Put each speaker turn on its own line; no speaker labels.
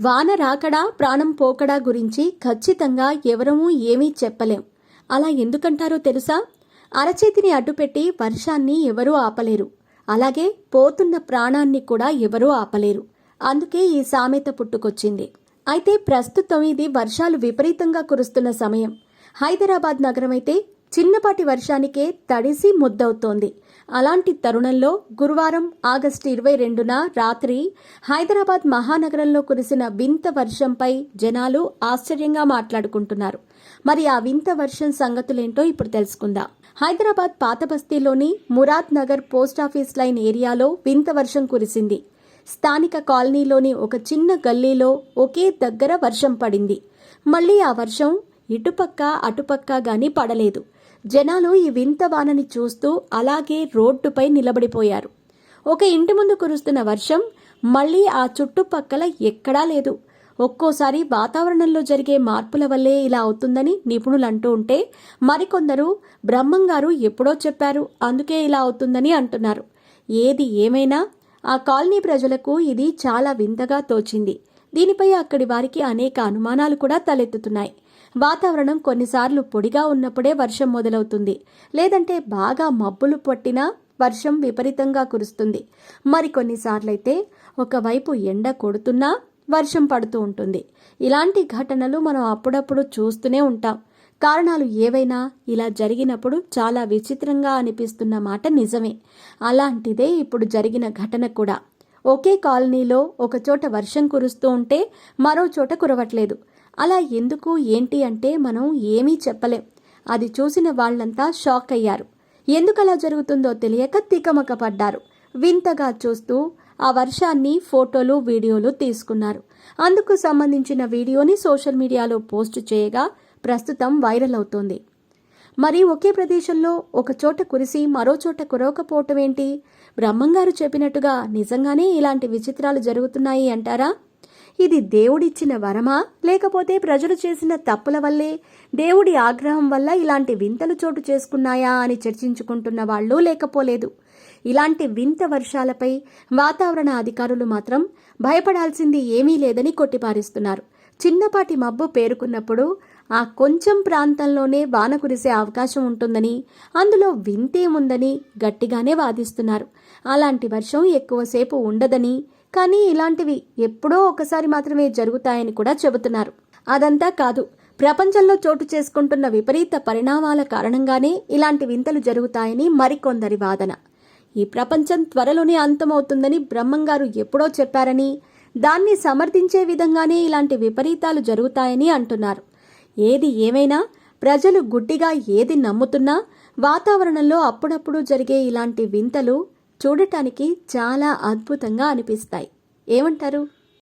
వాన రాకడా ప్రాణం పోకడా గురించి ఖచ్చితంగా ఎవరమూ ఏమీ చెప్పలేం. అలా ఎందుకంటారో తెలుసా? అరచేతిని అడ్డుపెట్టి వర్షాన్ని ఎవరూ ఆపలేరు. అలాగే పోతున్న ప్రాణాన్ని కూడా ఎవరూ ఆపలేరు. అందుకే ఈ సామెత పుట్టుకొచ్చింది. అయితే ప్రస్తుతం ఇది వర్షాలు విపరీతంగా కురుస్తున్న సమయం. హైదరాబాద్ నగరమైతే చిన్నపాటి వర్షానికే తడిసి ముద్దవుతోంది. అలాంటి తరుణంలో గురువారం ఆగస్టు 22న రాత్రి హైదరాబాద్ మహానగరంలో కురిసిన వింత వర్షంపై జనాలు ఆశ్చర్యంగా మాట్లాడుకుంటున్నారు. మరి ఆ వింత వర్షం సంగతులేంటో ఇప్పుడు తెలుసుకుందాం. హైదరాబాద్ పాత బస్తీలోని మురాద్ నగర్ పోస్టాఫీస్ లైన్ ఏరియాలో వింత వర్షం కురిసింది. స్థానిక కాలనీలోని ఒక చిన్న గల్లీలో ఒకే దగ్గర వర్షం పడింది. మళ్లీ ఆ వర్షం ఇటుపక్క అటుపక్క గాని పడలేదు. జనాలు ఈ వింత వానని చూస్తూ అలాగే రోడ్డుపై నిలబడిపోయారు. ఒక ఇంటి ముందు కురుస్తున్న వర్షం మళ్లీ ఆ చుట్టుపక్కల ఎక్కడా లేదు. ఒక్కోసారి వాతావరణంలో జరిగే మార్పుల వల్లే ఇలా అవుతుందని నిపుణులు అంటూ ఉంటే, మరికొందరు బ్రహ్మంగారు ఎప్పుడో చెప్పారు అందుకే ఇలా అవుతుందని అంటున్నారు. ఏది ఏమైనా ఆ కాలనీ ప్రజలకు ఇది చాలా వింతగా తోచింది. దీనిపై అక్కడి వారికి అనేక అనుమానాలు కూడా తలెత్తుతున్నాయి. వాతావరణం కొన్నిసార్లు పొడిగా ఉన్నప్పుడే వర్షం మొదలవుతుంది. లేదంటే బాగా మబ్బులు పట్టినా వర్షం విపరీతంగా కురుస్తుంది. మరికొన్నిసార్లైతే ఒకవైపు ఎండ కొడుతున్నా వర్షం పడుతూ ఉంటుంది. ఇలాంటి ఘటనలు మనం అప్పుడప్పుడు చూస్తూనే ఉంటాం. కారణాలు ఏవైనా ఇలా జరిగినప్పుడు చాలా విచిత్రంగా అనిపిస్తున్న మాట నిజమే. అలాంటిదే ఇప్పుడు జరిగిన ఘటన కూడా. ఒకే కాలనీలో ఒకచోట వర్షం కురుస్తూ ఉంటే మరో చోట కురవట్లేదు. అలా ఎందుకు ఏంటి అంటే మనం ఏమీ చెప్పలేం. అది చూసిన వాళ్లంతా షాక్ అయ్యారు. ఎందుకలా జరుగుతుందో తెలియక తికమక పడ్డారు. వింతగా చూస్తూ ఆ వర్షాన్ని ఫోటోలు వీడియోలు తీసుకున్నారు. అందుకు సంబంధించిన వీడియోని సోషల్ మీడియాలో పోస్ట్ చేయగా ప్రస్తుతం వైరల్ అవుతోంది. మరి ఒకే ప్రదేశంలో ఒక చోట కురిసి మరో చోట కురవకపోవటం ఏంటి? బ్రహ్మంగారు చెప్పినట్టుగా నిజంగానే ఇలాంటి విచిత్రాలు జరుగుతున్నాయి అంటారా? ఇది దేవుడిచ్చిన వరమా, లేకపోతే ప్రజలు చేసిన తప్పుల వల్లే, దేవుడి ఆగ్రహం వల్ల ఇలాంటి వింతలు చోటు చేసుకున్నాయా అని చర్చించుకుంటున్న వాళ్ళు లేకపోలేదు. ఇలాంటి వింత వర్షాలపై వాతావరణ అధికారులు మాత్రం భయపడాల్సింది ఏమీ లేదని కొట్టిపారిస్తున్నారు. చిన్నపాటి మబ్బు పేరుకున్నప్పుడు ఆ కొంచెం ప్రాంతంలోనే వాన కురిసే అవకాశం ఉంటుందని, అందులో వింతేముందని గట్టిగానే వాదిస్తున్నారు. అలాంటి వర్షం ఎక్కువసేపు ఉండదని, కానీ ఇలాంటివి ఎప్పుడో ఒకసారి మాత్రమే జరుగుతాయని కూడా చెబుతున్నారు. అదంతా కాదు, ప్రపంచంలో చోటు చేసుకుంటున్న విపరీత పరిణామాల కారణంగానే ఇలాంటి వింతలు జరుగుతాయని మరికొందరి వాదన. ఈ ప్రపంచం త్వరలోనే అంతమవుతుందని బ్రహ్మంగారు ఎప్పుడో చెప్పారని, దాన్ని సమర్థించే విధంగానే ఇలాంటి విపరీతాలు జరుగుతాయని అంటున్నారు. ఏది ఏమైనా ప్రజలు గుడ్డిగా ఏది నమ్ముతున్నా వాతావరణంలో అప్పుడప్పుడు జరిగే ఇలాంటి వింతలు చూడటానికి చాలా అద్భుతంగా అనిపిస్తాయి. ఏమంటారు?